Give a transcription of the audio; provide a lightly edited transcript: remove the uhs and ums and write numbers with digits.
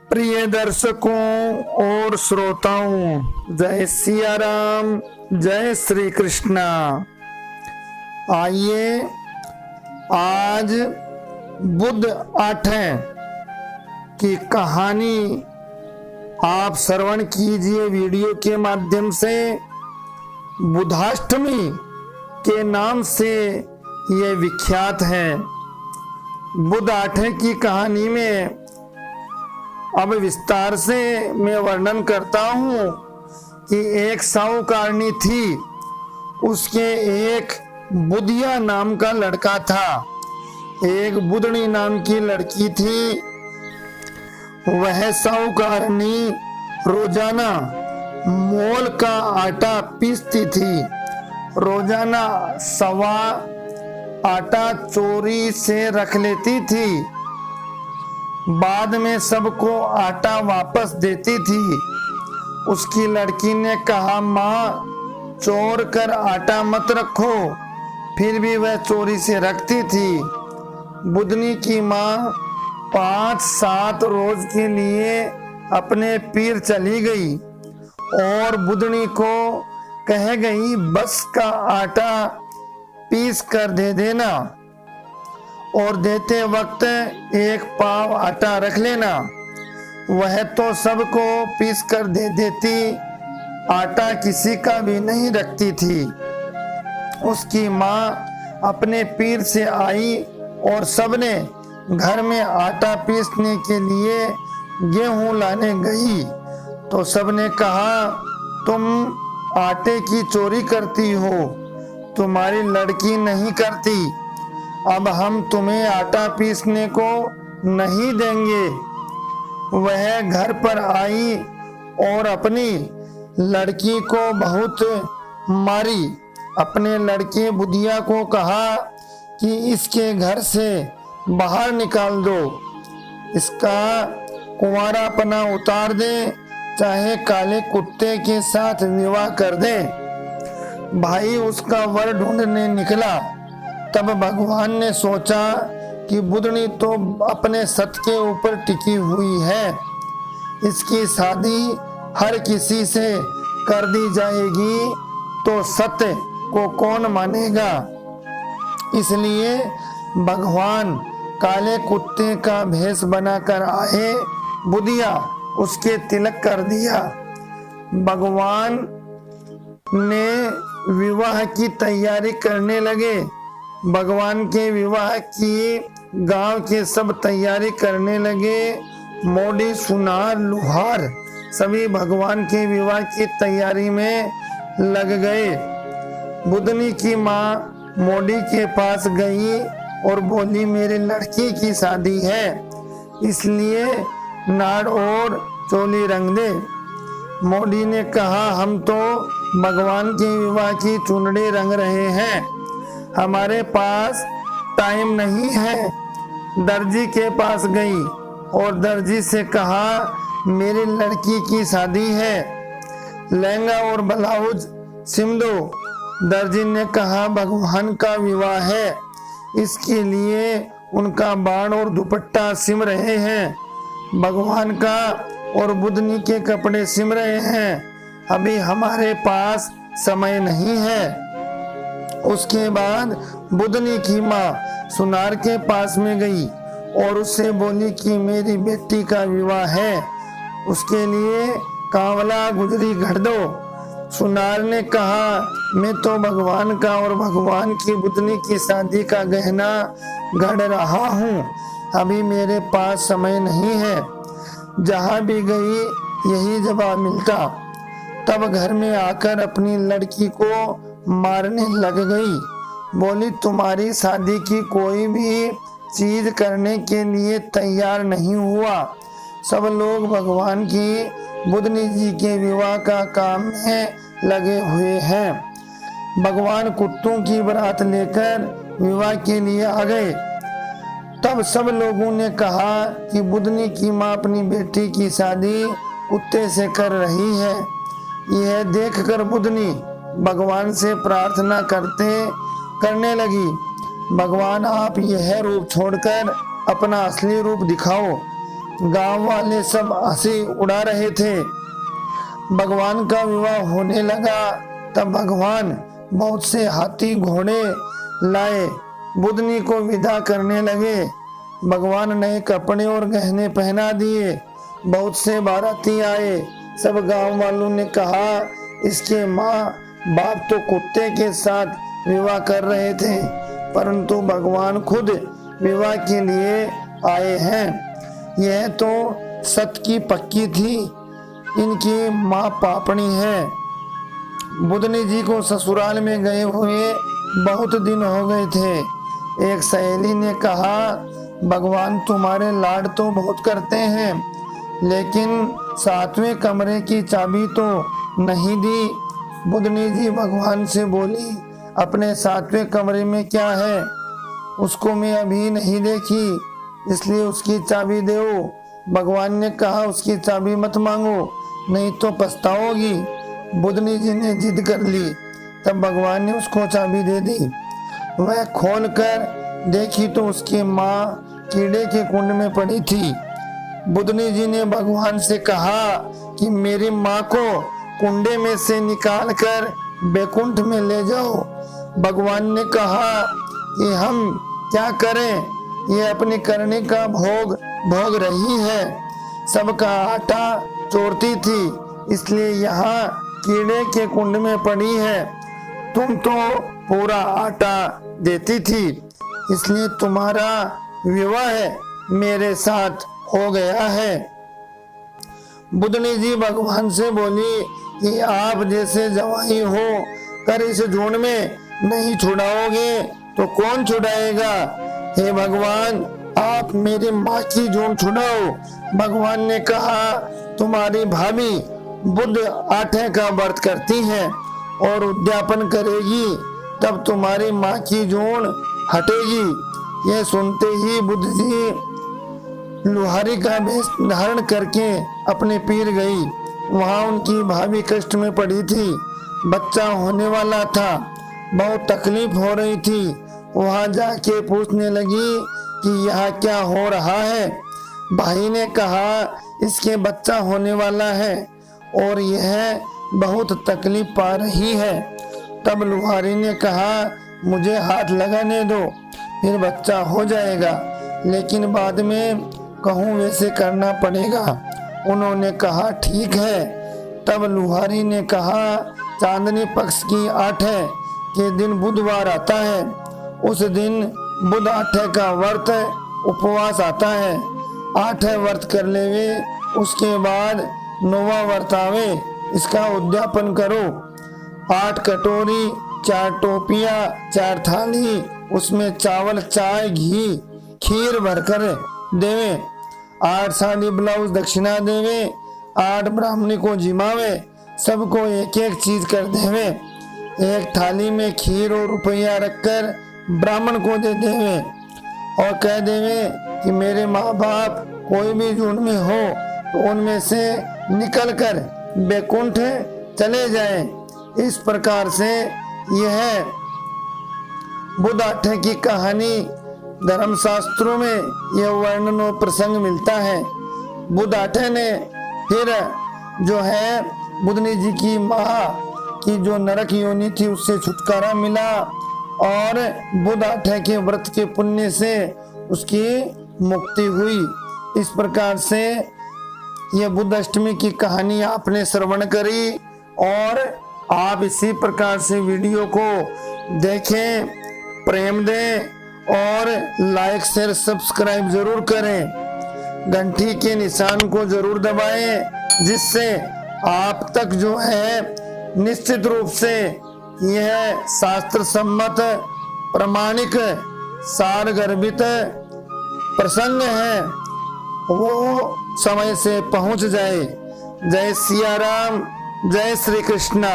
प्रिय दर्शकों और श्रोताओं, जय सिया राम, जय श्री कृष्णा। आइए आज बुध 8 की कहानी आप श्रवण कीजिए वीडियो के माध्यम से। बुधाष्टमी के नाम से ये विख्यात है। बुध 8 की कहानी में अब विस्तार से मैं वर्णन करता हूँ कि एक साहूकारनी थी, उसके एक बुधिया नाम का लड़का था, एक बुधनी नाम की लड़की थी। वह साहूकारनी रोजाना मोल का आटा पीसती थी, रोजाना सवा आटा चोरी से रख लेती थी, बाद में सबको आटा वापस देती थी। उसकी लड़की ने कहा, माँ चोर कर आटा मत रखो, फिर भी वह चोरी से रखती थी। बुधनी की माँ 5-7 रोज के लिए अपने पीर चली गई और बुधनी को कह गई, बस का आटा पीस कर दे देना और देते वक्त 1 पाव आटा रख लेना। वह तो सबको पीस कर दे देती, आटा किसी का भी नहीं रखती थी। उसकी माँ अपने पीर से आई और सबने घर में आटा पीसने के लिए गेहूं लाने गई तो सबने कहा, तुम आटे की चोरी करती हो, तुम्हारी लड़की नहीं करती, अब हम तुम्हें आटा पीसने को नहीं देंगे। वह घर पर आई और अपनी लड़की को बहुत मारी। अपने लड़के बुधिया को कहा कि इसके घर से बाहर निकाल दो, इसका कुंवारापना उतार दे, चाहे काले कुत्ते के साथ विवाह कर दे। भाई उसका वर ढूंढने निकला। तब भगवान ने सोचा कि बुधनी तो अपने सत के ऊपर टिकी हुई है, इसकी शादी हर किसी से कर दी जाएगी तो सत्य को कौन मानेगा। इसलिए भगवान काले कुत्ते का भेष बनाकर आए, बुधिया उसके तिलक कर दिया। भगवान ने विवाह की तैयारी करने लगे। भगवान के विवाह की गांव के सब तैयारी करने लगे। मोडी, सुनार, लुहार सभी भगवान के विवाह की तैयारी में लग गए। बुधनी की माँ मोडी के पास गई और बोली, मेरी लड़की की शादी है, इसलिए नाड़ और चोली रंग दे। मोडी ने कहा, हम तो भगवान के विवाह की चुनड़ी रंग रहे हैं, हमारे पास टाइम नहीं है। दर्जी के पास गई और दर्जी से कहा, मेरी लड़की की शादी है, लहंगा और ब्लाउज सिम दो। दर्जी ने कहा, भगवान का विवाह है, इसके लिए उनका बाण और दुपट्टा सिम रहे हैं, भगवान का और बुधनी के कपड़े सिम रहे हैं, अभी हमारे पास समय नहीं है। उसके बाद बुधनी की माँ सुनार के पास में गई और उससे बोली कि मेरी बेटी का विवाह है, उसके लिए कांवला गुजरी घड़ दो। सुनार ने कहा, मैं तो भगवान का और भगवान की बुधनी की शादी का गहना गढ़ रहा हूँ, अभी मेरे पास समय नहीं है। जहाँ भी गई यही जवाब मिलता। तब घर में आकर अपनी लड़की को मारने लग गई। बोली, तुम्हारी शादी की कोई भी चीज करने के लिए तैयार नहीं हुआ, सब लोग भगवान की बुधनी जी के विवाह का काम में लगे हुए हैं। भगवान कुत्तों की बारात लेकर विवाह के लिए आ गए। तब सब लोगों ने कहा कि बुधनी की माँ अपनी बेटी की शादी कुत्ते से कर रही है। यह देखकर बुधनी भगवान से प्रार्थना करने लगी, भगवान आप यह रूप छोड़कर अपना असली रूप दिखाओ। गांव वाले सब हंसी उड़ा रहे थे। भगवान का विवाह होने लगा तब भगवान बहुत से हाथी घोड़े लाए, बुधनी को विदा करने लगे। भगवान नए कपड़े और गहने पहना दिए। बहुत से बाराती आए। सब गांव वालों ने कहा इसके माँ बाप तो कुत्ते के साथ विवाह कर रहे थे, परंतु भगवान खुद विवाह के लिए आए हैं। यह तो सत की पक्की थी, इनकी माँ पापणी है। बुधनी जी को ससुराल में गए हुए बहुत दिन हो गए थे। एक सहेली ने कहा भगवान तुम्हारे लाड तो बहुत करते हैं, लेकिन 7वें कमरे की चाबी तो नहीं दी। बुधनी जी भगवान से बोली अपने 7वें कमरे में क्या है, उसको मैं अभी नहीं देखी, इसलिए उसकी चाबी दो। भगवान ने कहा उसकी चाबी मत मांगो, नहीं तो पछताओगी। बुधनी जी ने जिद कर ली। तब भगवान ने उसको चाबी दे दी। वह खोल कर देखी तो उसकी माँ कीड़े के कुंड में पड़ी थी। बुधनी जी ने भगवान से कहा कि मेरी माँ को कुंडे में से निकाल कर बैकुंठ में ले जाओ। भगवान ने कहा कि हम क्या करें, ये अपनी करने का भोग रही है। सबका आटा चोरती थी, इसलिए यहाँ कीड़े के कुंड में पड़ी है। तुम तो पूरा आटा देती थी, इसलिए तुम्हारा विवाह मेरे साथ हो गया है। बुधनी जी भगवान से बोली कि आप जैसे जवाई हो कर इस झुंड में नहीं छुड़ाओगे तो कौन छुड़ाएगा। हे भगवान आप मेरी माँ की झुंड छुड़ाओ। भगवान ने कहा तुम्हारी भाभी बुध 8 का व्रत करती है और उद्यापन करेगी, तब तुम्हारी माँ की झुंड हटेगी। यह सुनते ही बुध जी लुहारी का वेश धारण करके अपने पीर गई। वहां उनकी भाभी कष्ट में पड़ी थी, बच्चा होने वाला था, बहुत तकलीफ हो रही थी। वहां जाके पूछने लगी कि यह क्या हो रहा है। भाई ने कहा इसके बच्चा होने वाला है और यह बहुत तकलीफ पा रही है। तब लुहारी ने कहा मुझे हाथ लगाने दो, फिर बच्चा हो जाएगा, लेकिन बाद में कहूँ वैसे करना पड़ेगा। उन्होंने कहा ठीक है। तब लुहारी ने कहा चांदनी पक्ष की 8 के दिन बुधवार आता है, उस दिन बुध 8 का व्रत उपवास आता है। 8 व्रत कर लेवे, उसके बाद 9वां व्रत आवे, इसका उद्यापन करो। 8 कटोरी, 4 टोपियाँ, 4 थाली, उसमें चावल, चाय, घी, खीर भरकर देवे। 8 साड़ी ब्लाउज दक्षिणा देवे। 8 ब्राह्मणी को जिमावे, सबको एक एक चीज कर देवे। एक थाली में खीर और रुपया रखकर ब्राह्मण को दे देवे और कह देवे कि मेरे माँ बाप कोई भी झुंड में हो तो उनमें से निकलकर बैकुंठ चले जाएं। इस प्रकार से यह बुध 8 की कहानी धर्मशास्त्रों में यह वर्णन और प्रसंग मिलता है। बुध 8 ने फिर जो है बुधनी जी की माँ की जो नरक योनि थी उससे छुटकारा मिला और बुध 8 के व्रत के पुण्य से उसकी मुक्ति हुई। इस प्रकार से यह बुध अष्टमी की कहानी आपने श्रवण करी और आप इसी प्रकार से वीडियो को देखें, प्रेम दें और लाइक शेयर सब्सक्राइब जरूर करें। घंटी के निशान को जरूर दबाएं, जिससे आप तक जो है निश्चित रूप से यह शास्त्र सम्मत प्रमाणिक सारगर्भित प्रसंग है वो समय से पहुंच जाए। जय सिया राम, जय श्री कृष्णा।